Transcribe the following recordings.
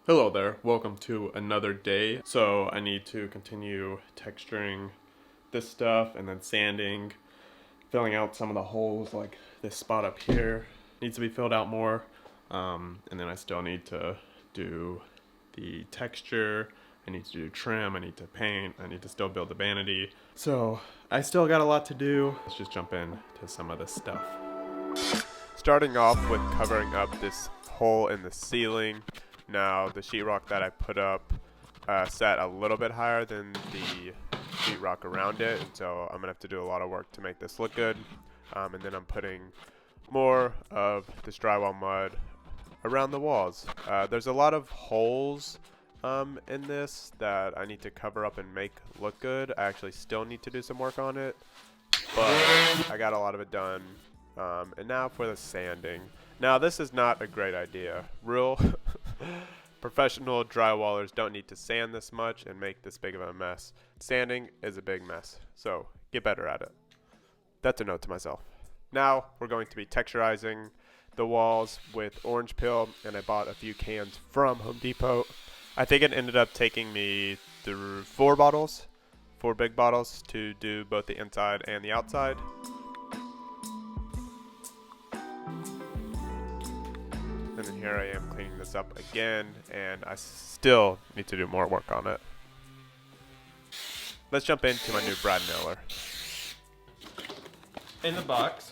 Hello there, welcome to another day. So I need to continue texturing this stuff and then sanding, filling out some of the holes, like this spot up here needs to be filled out more. And then I still need to do the texture, I need to do trim, I need to paint, I need to still build the vanity. So I still got a lot to do. Let's just jump into some of this stuff. Starting off with covering up this hole in the ceiling. Now the sheetrock that I put up sat a little bit higher than the sheetrock around it, and so I'm gonna have to do a lot of work to make this look good. And then I'm putting more of this drywall mud around the walls. There's a lot of holes in this that I need to cover up and make look good. I actually still need to do some work on it, but I got a lot of it done. And now for the sanding. Now this is not a great idea. Real professional drywallers don't need to sand this much and make this big of a mess. Sanding is a big mess, so get better at it. That's a note to myself. Now we're going to be texturizing the walls with orange peel, and I bought a few cans from Home Depot. I think it ended up taking me through 4 big bottles to do both the inside and the outside. And then here I am cleaning this up again, and I still need to do more work on it. Let's jump into my new Brad Miller. In the box.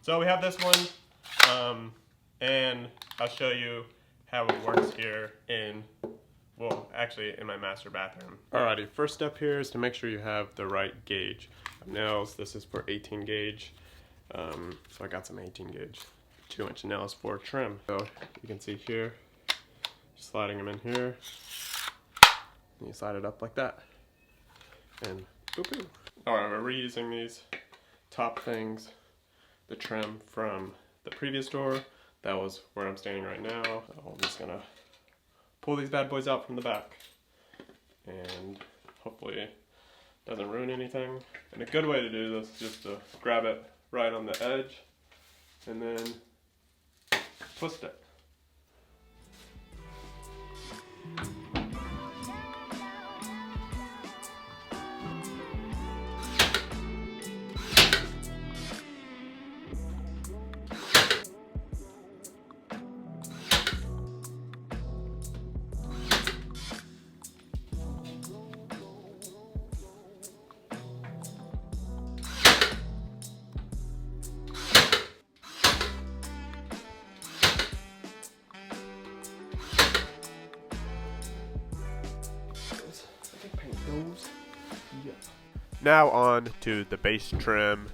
So we have this one, and I'll show you how it works here in my master bathroom. Alrighty, first step here is to make sure you have the right gauge of nails. This is for 18 gauge, so I got some 18 gauge 2-inch nails for trim. So you can see here, sliding them in here, and you slide it up like that, and boop. Alright, we're reusing these top things, the trim from the previous door. That was where I'm standing right now. I'm just gonna pull these bad boys out from the back, and hopefully it doesn't ruin anything. And a good way to do this is just to grab it right on the edge and then twist it. Now on to the base trim.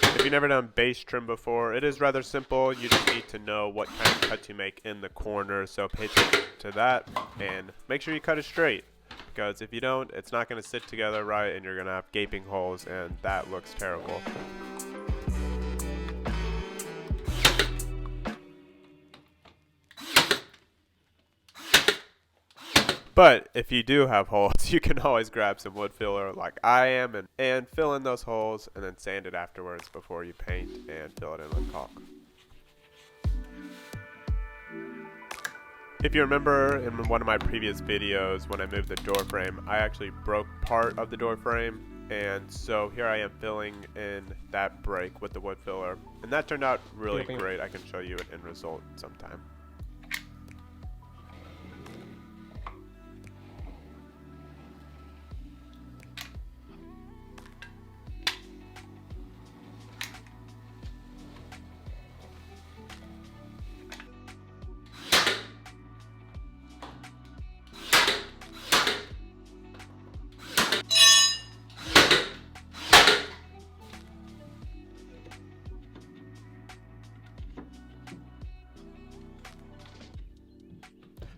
If you've never done base trim before, it is rather simple. You just need to know what kind of cut you make in the corner, so pay attention to that and make sure you cut it straight, because if you don't, it's not going to sit together right and you're going to have gaping holes, and that looks terrible. But if you do have holes, you can always grab some wood filler like I am and fill in those holes, and then sand it afterwards before you paint and fill it in with caulk. If you remember in one of my previous videos when I moved the door frame, I actually broke part of the door frame, and so here I am filling in that break with the wood filler, and that turned out really great. I can show you an end result sometime.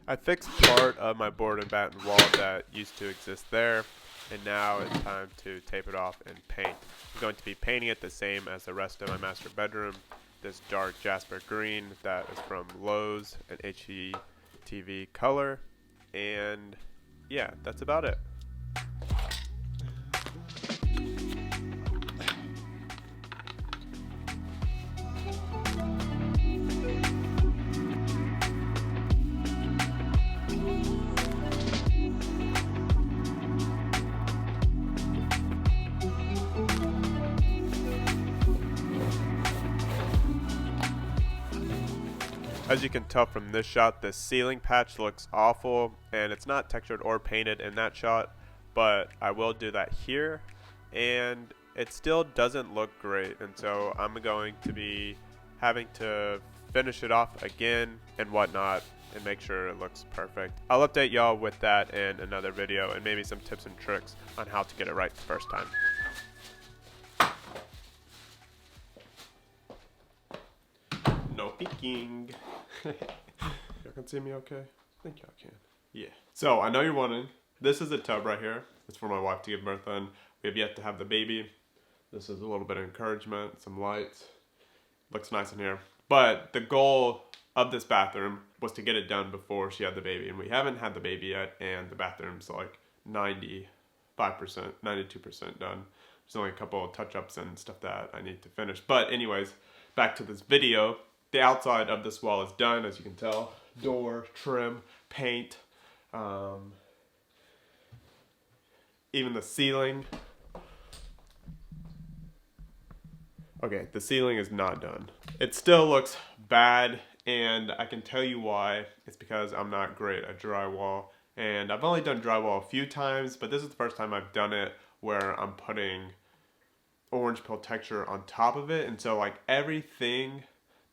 I fixed part of my board and batten wall that used to exist there, and now it's time to tape it off and paint. I'm going to be painting it the same as the rest of my master bedroom, this dark jasper green that is from Lowe's, an HGTV color, and yeah, that's about it. As you can tell from this shot, the ceiling patch looks awful, and it's not textured or painted in that shot, but I will do that here, and it still doesn't look great, and so I'm going to be having to finish it off again and whatnot and make sure it looks perfect. I'll update y'all with that in another video and maybe some tips and tricks on how to get it right the first time. No peeking. Y'all can see me okay? I think y'all can. Yeah. So I know you're wondering, this is a tub right here. It's for my wife to give birth in. We have yet to have the baby. This is a little bit of encouragement, some lights. Looks nice in here. But the goal of this bathroom was to get it done before she had the baby, and we haven't had the baby yet, and the bathroom's like 95%, 92% done. There's only a couple of touch-ups and stuff that I need to finish. But anyways, back to this video. The outside of this wall is done, as you can tell. Door, trim, paint, even the ceiling. Okay, the ceiling is not done. It still looks bad, and I can tell you why. It's because I'm not great at drywall, and I've only done drywall a few times, but this is the first time I've done it where I'm putting orange peel texture on top of it, and so like everything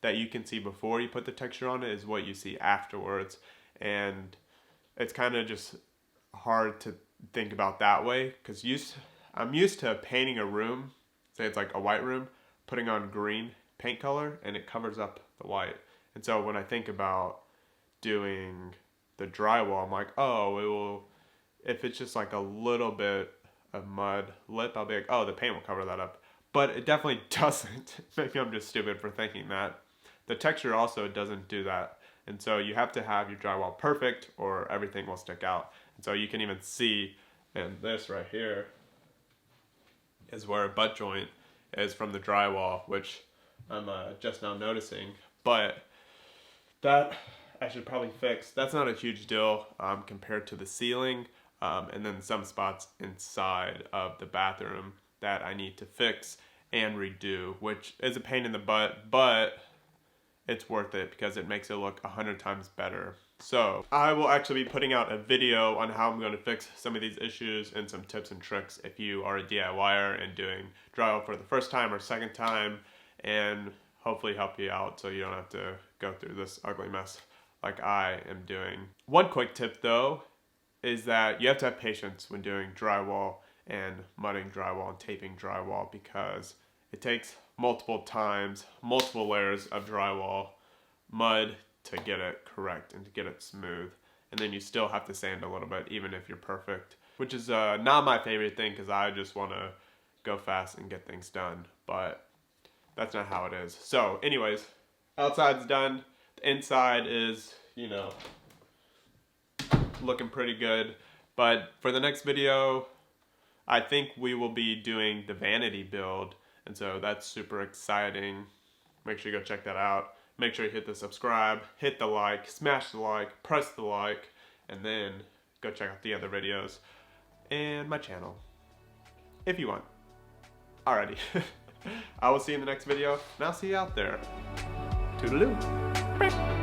that you can see before you put the texture on it is what you see afterwards, and it's kind of just hard to think about that way, because I'm used to painting a room, say it's like a white room, putting on green paint color, and it covers up the white. And so when I think about doing the drywall, I'm like, oh, it will, if it's just like a little bit of mud lip, I'll be like, oh, the paint will cover that up. But it definitely doesn't. Maybe I'm just stupid for thinking that. The texture also doesn't do that. And so you have to have your drywall perfect or everything will stick out. And so you can even see, and this right here is where a butt joint is from the drywall, which I'm just now noticing. But that I should probably fix. That's not a huge deal compared to the ceiling, and then some spots inside of the bathroom that I need to fix and redo, which is a pain in the butt, but it's worth it because it makes it look 100 times better. So I will actually be putting out a video on how I'm going to fix some of these issues and some tips and tricks if you are a DIYer and doing drywall for the first time or second time, and hopefully help you out so you don't have to go through this ugly mess like I am doing. One quick tip though is that you have to have patience when doing drywall and mudding drywall and taping drywall, because it takes multiple times, multiple layers of drywall, mud, to get it correct and to get it smooth. And then you still have to sand a little bit even if you're perfect, which is not my favorite thing because I just want to go fast and get things done, but that's not how it is. So anyways, outside's done. The inside is, you know, looking pretty good. But for the next video, I think we will be doing the vanity build, and so that's super exciting. Make sure you go check that out. Make sure you hit the subscribe, hit the like, smash the like, press the like, and then go check out the other videos and my channel if you want. Alrighty. I will see you in the next video, and I'll see you out there. Toodaloo.